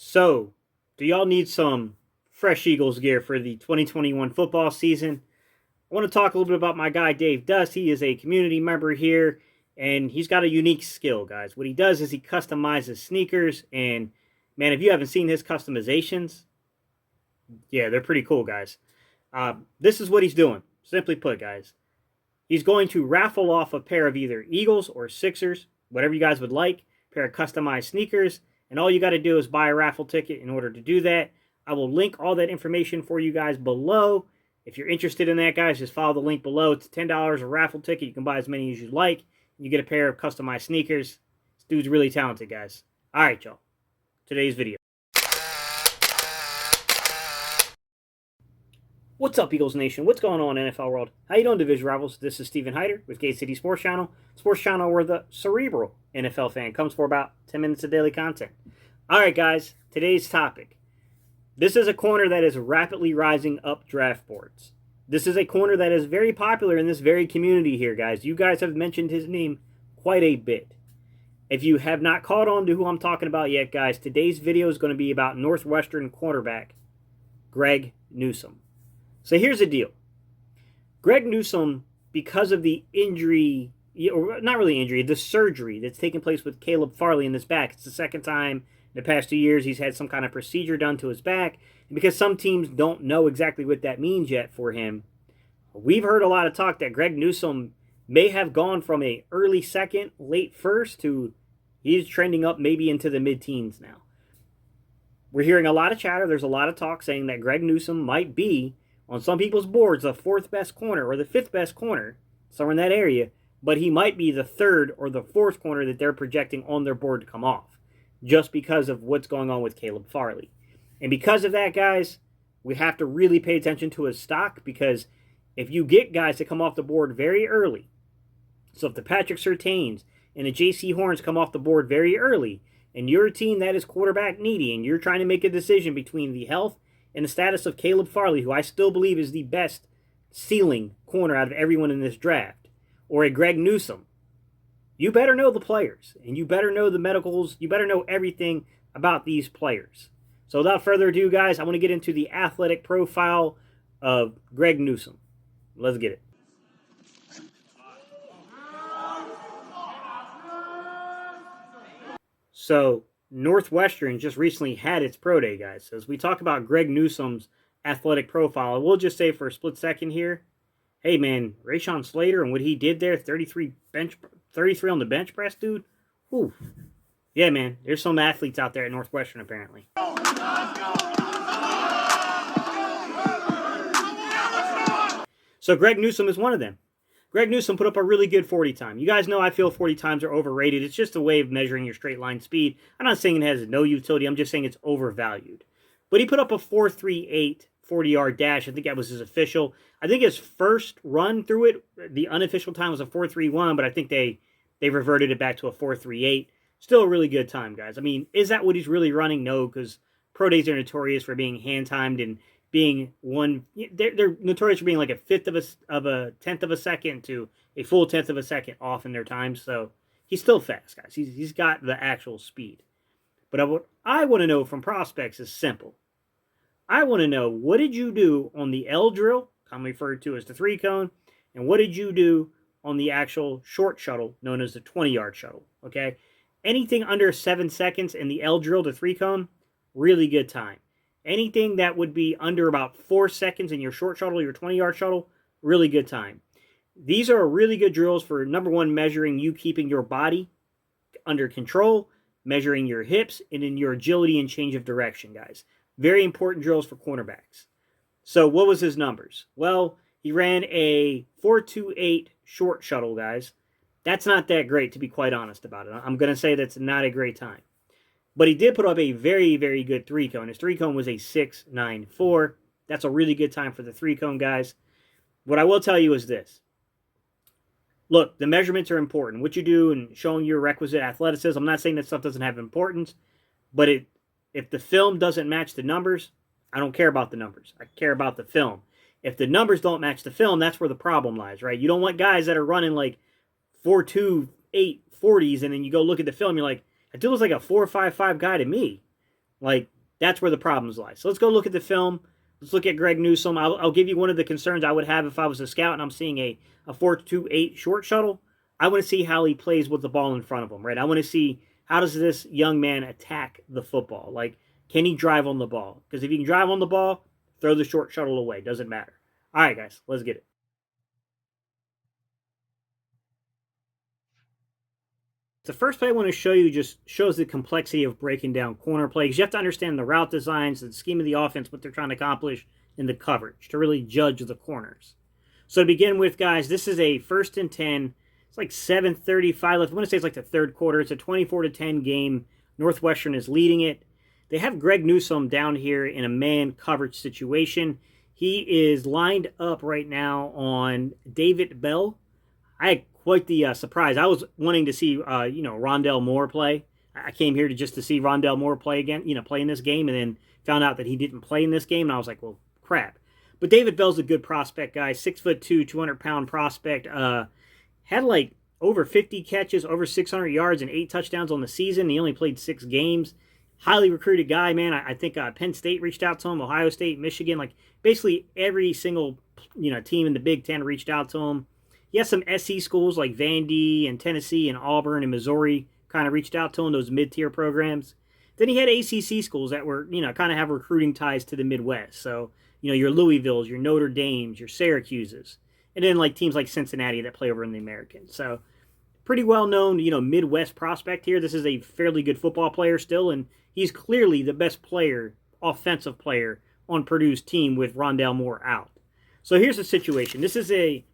So, do y'all need some fresh Eagles gear for the 2021 football season? I want to talk a little bit about my guy Dave Dust. He is a community member here, and he's got a unique skill, guys. What he does is he customizes sneakers, and man, if you haven't seen his customizations, yeah, they're pretty cool, guys. This is what he's doing. Simply put, guys, he's going to raffle off a pair of either Eagles or Sixers, whatever you guys would like, a pair of customized sneakers. And all you got to do is buy a raffle ticket in order to do that. I will link all that information for you guys below. If you're interested in that, guys, just follow the link below. It's $10 a raffle ticket. You can buy as many as you like. You get a pair of customized sneakers. This dude's really talented, guys. All right, y'all. Today's video. What's up, Eagles Nation? What's going on, NFL world? How you doing, Division Rivals? This is Steven Hyder with Gate City Sports Channel where the cerebral NFL fan comes for about 10 minutes of daily content. All right, guys, today's topic. This is a corner that is rapidly rising up draft boards. This is a corner that is very popular in this very community here, guys. You guys have mentioned his name quite a bit. If you have not caught on to who I'm talking about yet, guys, today's video is going to be about Northwestern quarterback Greg Newsome. So here's the deal. Greg Newsome, because of the injury, or not really injury, the surgery that's taken place with Caleb Farley in his back. It's the second time in the past 2 years he's had some kind of procedure done to his back. And because some teams don't know exactly what that means yet for him, we've heard a lot of talk that Greg Newsome may have gone from a early second, late first to he's trending up maybe into the mid-teens now. We're hearing a lot of chatter. There's a lot of talk saying that Greg Newsome might be, on some people's boards, the fourth best corner or the fifth best corner, somewhere in that area, but he might be the third or the fourth corner that they're projecting on their board to come off, just because of what's going on with Caleb Farley. And because of that, guys, we have to really pay attention to his stock, because if you get guys to come off the board very early, so if the Patrick Surtains and the J.C. Horns come off the board very early, and you're a team that is quarterback needy, and you're trying to make a decision between the health and the status of Caleb Farley, who I still believe is the best ceiling corner out of everyone in this draft, or a Greg Newsome, you better know the players, and you better know the medicals, you better know everything about these players. So without further ado, guys, I want to get into the athletic profile of Greg Newsome. Let's get it. So, Northwestern just recently had its pro day, guys. So as we talk about Greg Newsome's athletic profile, I will just say for a split second here, hey man, Rashawn Slater and what he did there, 33 on the bench press, dude. Ooh. Yeah, man, there's some athletes out there at Northwestern apparently. So Greg Newsome is one of them. Greg Newsome put up a really good 40 time. You guys know I feel 40 times are overrated. It's just a way of measuring your straight line speed. I'm not saying it has no utility. I'm just saying it's overvalued. But he put up a 4.38 40-yard dash. I think that was his official. I think his first run through it, the unofficial time was a 4.31, but I think they reverted it back to a 4.38. Still a really good time, guys. I mean, is that what he's really running? No, because pro days are notorious for being hand-timed and being one, they're notorious for being like a tenth of a second to a full tenth of a second off in their time. So he's still fast, guys. He's got the actual speed. But what I want to know from prospects is simple. I want to know, what did you do on the L drill, commonly referred to as the 3-cone, and what did you do on the actual short shuttle, known as the 20-yard shuttle? Okay, anything under 7 seconds in the L drill to 3-cone, really good time. Anything that would be under about 4 seconds in your short shuttle, your 20-yard shuttle, really good time. These are really good drills for, number one, measuring you keeping your body under control, measuring your hips, and in your agility and change of direction, guys. Very important drills for cornerbacks. So what was his numbers? Well, he ran a 4.28 short shuttle, guys. That's not that great, to be quite honest about it. I'm going to say that's not a great time. But he did put up a very, very good 3-cone. His 3-cone was a 6.94. That's a really good time for the 3-cone, guys. What I will tell you is this. Look, the measurements are important. What you do and showing your requisite athleticism, I'm not saying that stuff doesn't have importance, but if the film doesn't match the numbers, I don't care about the numbers. I care about the film. If the numbers don't match the film, that's where the problem lies, right? You don't want guys that are running like 4.28 40s, and then you go look at the film, you're like, that dude was like a 4.55 guy to me. Like, that's where the problems lie. So let's go look at the film. Let's look at Greg Newsome. I'll give you one of the concerns I would have if I was a scout and I'm seeing a 4-2-8 short shuttle. I want to see how he plays with the ball in front of him, right? I want to see how does this young man attack the football. Like, can he drive on the ball? Because if he can drive on the ball, throw the short shuttle away. Doesn't matter. All right, guys, let's get it. The first play I want to show you just shows the complexity of breaking down corner plays. You have to understand the route designs, the scheme of the offense, what they're trying to accomplish, and the coverage to really judge the corners. So to begin with, guys, this is a 1st and 10. It's like 7:35 left. I want to say it's like the third quarter. It's a 24-10 game. Northwestern is leading it. They have Greg Newsome down here in a man coverage situation. He is lined up right now on David Bell. I had quite the surprise. I was wanting to see, Rondell Moore play. I came here just to see Rondell Moore play again, play in this game, and then found out that he didn't play in this game, and I was like, well, crap. But David Bell's a good prospect, guys. 6'2", 200-pound prospect. Had like over 50 catches, over 600 yards, and 8 touchdowns on the season. He only played 6 games. Highly recruited guy, man. I think Penn State reached out to him, Ohio State, Michigan. Like, basically every single, team in the Big Ten reached out to him. He has some SC schools like Vandy and Tennessee and Auburn and Missouri kind of reached out to him, those mid-tier programs. Then he had ACC schools that were, kind of have recruiting ties to the Midwest. So, your Louisvilles, your Notre Dames, your Syracuses. And then like teams like Cincinnati that play over in the American. So, pretty well-known, Midwest prospect here. This is a fairly good football player still, and he's clearly the best player, offensive player, on Purdue's team with Rondell Moore out. So here's the situation. This is a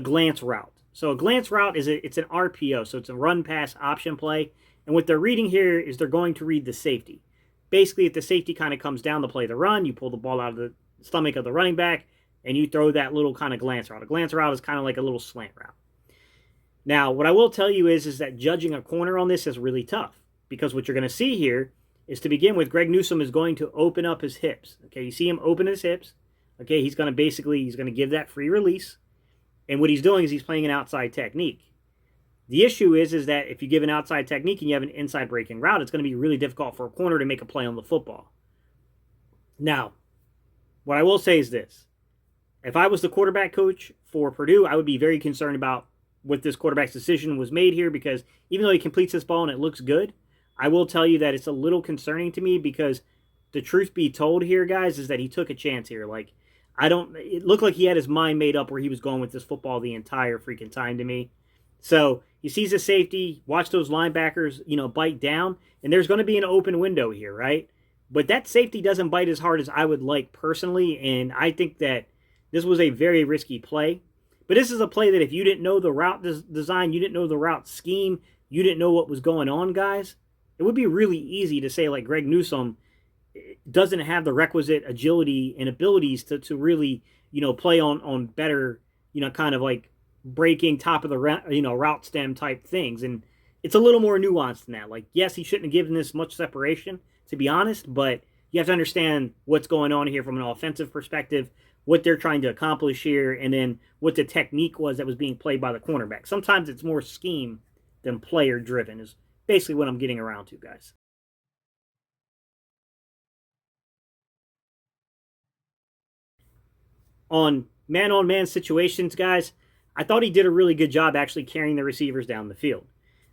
glance route. So a glance route it's an RPO, so it's a run-pass option play. And what they're reading here is they're going to read the safety. Basically, if the safety kind of comes down to play the run, you pull the ball out of the stomach of the running back, and you throw that little kind of glance route. A glance route is kind of like a little slant route. Now, what I will tell you is that judging a corner on this is really tough, because what you're going to see here is, to begin with, Greg Newsome is going to open up his hips. Okay, you see him open his hips. Okay, he's going to give that free release. And what he's doing is he's playing an outside technique. The issue is that if you give an outside technique and you have an inside breaking route, it's going to be really difficult for a corner to make a play on the football. Now, what I will say is this. If I was the quarterback coach for Purdue, I would be very concerned about what this quarterback's decision was made here, because even though he completes this ball and it looks good, I will tell you that it's a little concerning to me, because the truth be told here, guys, is that he took a chance here. Like, it looked like he had his mind made up where he was going with this football the entire freaking time to me. So he sees the safety, watch those linebackers, bite down, and there's going to be an open window here, right? But that safety doesn't bite as hard as I would like personally, and I think that this was a very risky play. But this is a play that if you didn't know the route design, you didn't know the route scheme, you didn't know what was going on, guys, it would be really easy to say, like, Greg Newsome doesn't have the requisite agility and abilities to really, play on better, kind of like breaking top of the route stem type things. And it's a little more nuanced than that. Like, yes, he shouldn't have given this much separation, to be honest, but you have to understand what's going on here from an offensive perspective, what they're trying to accomplish here, and then what the technique was that was being played by the cornerback. Sometimes it's more scheme than player driven is basically what I'm getting around to, guys. On man-on-man situations, guys, I thought he did a really good job actually carrying the receivers down the field.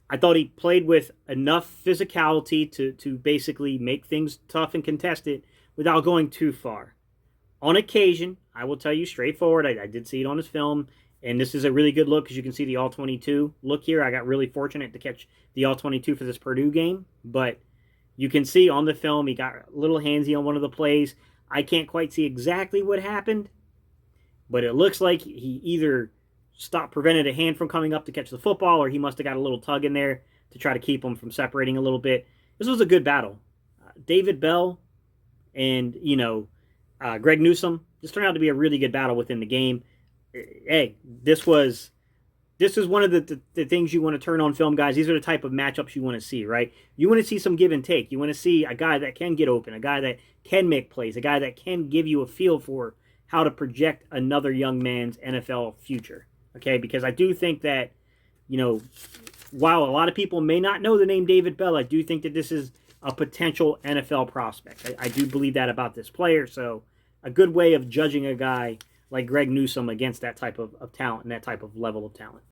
I thought he played with enough physicality to basically make things tough and contested without going too far. On occasion, I will tell you straightforward, I did see it on his film, and this is a really good look because you can see the All-22 look here. I got really fortunate to catch the All-22 for this Purdue game, but you can see on the film he got a little handsy on one of the plays. I can't quite see exactly what happened, but it looks like he either prevented a hand from coming up to catch the football, or he must have got a little tug in there to try to keep him from separating a little bit. This was a good battle. David Bell and, Greg Newsome, this turned out to be a really good battle within the game. Hey, this is one of the things you want to turn on film, guys. These are the type of matchups you want to see, right? You want to see some give and take. You want to see a guy that can get open, a guy that can make plays, a guy that can give you a feel for how to project another young man's NFL future, okay? Because I do think that, while a lot of people may not know the name David Bell, I do think that this is a potential NFL prospect. I do believe that about this player, so a good way of judging a guy like Greg Newsome against that type of talent and that type of level of talent.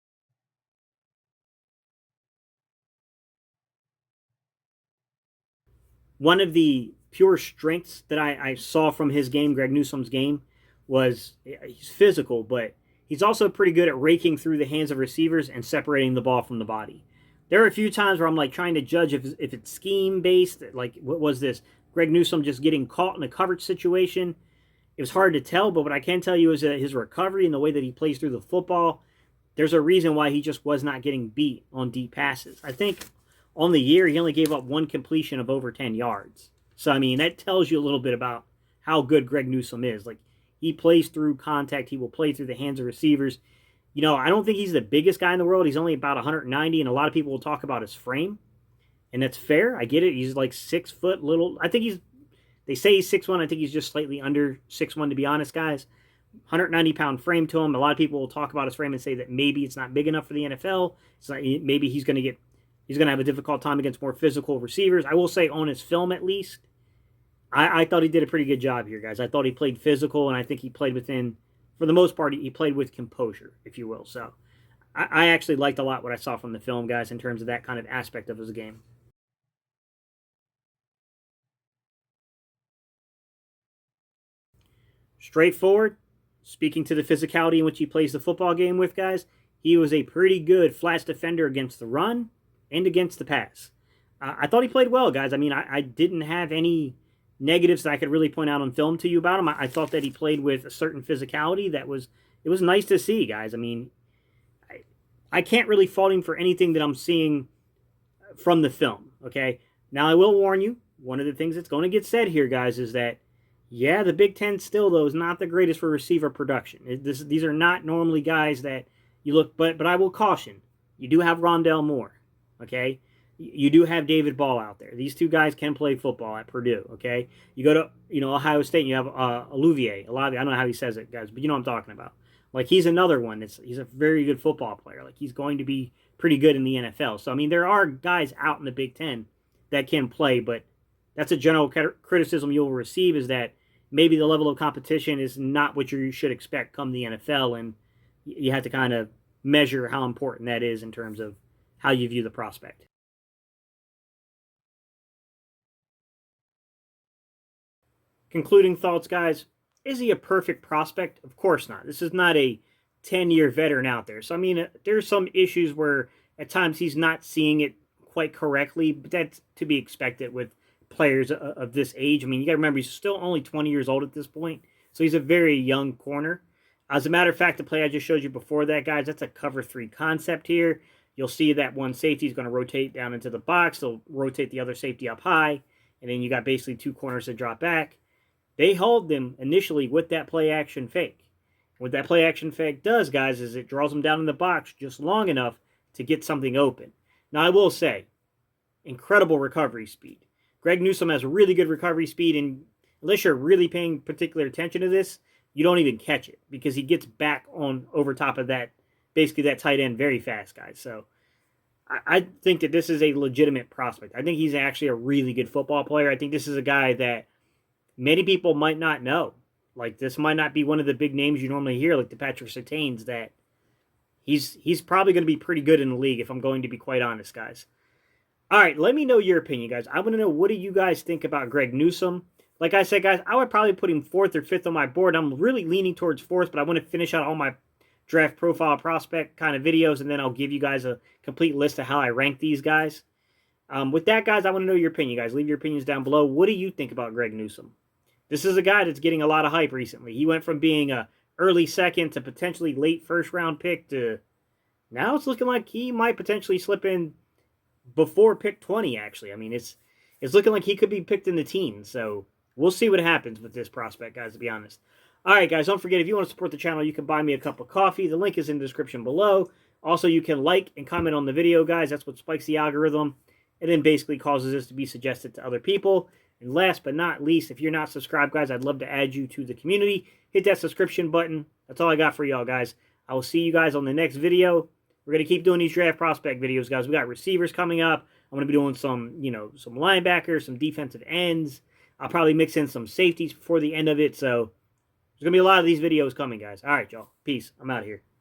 One of the pure strengths that I saw from his game, Greg Newsome's game, was he's physical, but he's also pretty good at raking through the hands of receivers and separating the ball from the body. There are a few times where I'm like trying to judge if it's scheme based. Like, what was this? Greg Newsome just getting caught in a coverage situation. It was hard to tell, but what I can tell you is that his recovery and the way that he plays through the football, there's a reason why he just was not getting beat on deep passes. I think on the year, he only gave up one completion of over 10 yards. So, I mean, that tells you a little bit about how good Greg Newsome is. Like, he plays through contact. He will play through the hands of receivers. You know, I don't think he's the biggest guy in the world. He's only about 190, and a lot of people will talk about his frame. And that's fair. I get it. He's like 6 foot little. I think they say he's 6'1". I think he's just slightly under 6'1", to be honest, guys. 190-pound frame to him. A lot of people will talk about his frame and say that maybe it's not big enough for the NFL. It's not, maybe he's going to have a difficult time against more physical receivers. I will say on his film, at least, I thought he did a pretty good job here, guys. I thought he played physical, and I think he played within, for the most part, he played with composure, if you will. So I actually liked a lot what I saw from the film, guys, in terms of that kind of aspect of his game. Straightforward. Speaking to the physicality in which he plays the football game with, guys, he was a pretty good flats defender against the run and against the pass. I thought he played well, guys. I mean, I didn't have any negatives that I could really point out on film to you about him. I thought that he played with a certain physicality it was nice to see, guys. I mean, I can't really fault him for anything that I'm seeing from the film, okay? Now, I will warn you, one of the things that's going to get said here, guys, is that, yeah, the Big Ten still, though, is not the greatest for receiver production. These are not normally guys that you look, but I will caution, you do have Rondell Moore, okay? You do have David Ball out there. These two guys can play football at Purdue, okay? You go to, Ohio State, and you have Olivier. I don't know how he says it, guys, but you know what I'm talking about. Like, he's another one. He's a very good football player. Like, he's going to be pretty good in the NFL. So, I mean, there are guys out in the Big Ten that can play, but that's a general criticism you'll receive, is that maybe the level of competition is not what you should expect come the NFL, and you have to kind of measure how important that is in terms of how you view the prospect. Concluding thoughts, guys. Is he a perfect prospect? Of course not. This is not a 10-year veteran out there. So, I mean, there's some issues where at times he's not seeing it quite correctly, but that's to be expected with players of this age. I mean, you got to remember, he's still only 20 years old at this point, so he's a very young corner. As a matter of fact, the play I just showed you before that, guys, that's a cover 3 concept here. You'll see that one safety is going to rotate down into the box. They'll rotate the other safety up high, and then you got basically 2 corners that drop back. They hold them initially with that play-action fake. What that play-action fake does, guys, is it draws them down in the box just long enough to get something open. Now, I will say, incredible recovery speed. Greg Newsome has really good recovery speed, and unless you're really paying particular attention to this, you don't even catch it, because he gets back on over top of that, basically that tight end very fast, guys. So I think that this is a legitimate prospect. I think he's actually a really good football player. I think this is a guy that many people might not know. Like, this might not be one of the big names you normally hear, like the Patrick Surtains, that he's probably going to be pretty good in the league, if I'm going to be quite honest, guys. All right, let me know your opinion, guys. I want to know, what do you guys think about Greg Newsome? Like I said, guys, I would probably put him 4th or 5th on my board. I'm really leaning towards 4th, but I want to finish out all my draft profile prospect kind of videos, and then I'll give you guys a complete list of how I rank these guys. With that, guys, I want to know your opinion, guys. Leave your opinions down below. What do you think about Greg Newsome? This is a guy that's getting a lot of hype recently. He went from being a early second to potentially late first-round pick to now it's looking like he might potentially slip in before pick 20, actually. I mean, it's looking like he could be picked in the teens. So we'll see what happens with this prospect, guys, to be honest. All right, guys, don't forget, if you want to support the channel, you can buy me a cup of coffee. The link is in the description below. Also, you can like and comment on the video, guys. That's what spikes the algorithm and then basically causes this to be suggested to other people. And last but not least, if you're not subscribed, guys, I'd love to add you to the community. Hit that subscription button. That's all I got for y'all, guys. I will see you guys on the next video. We're going to keep doing these draft prospect videos, guys. We got receivers coming up. I'm going to be doing some, some linebackers, some defensive ends. I'll probably mix in some safeties before the end of it. So there's going to be a lot of these videos coming, guys. All right, y'all. Peace. I'm out of here.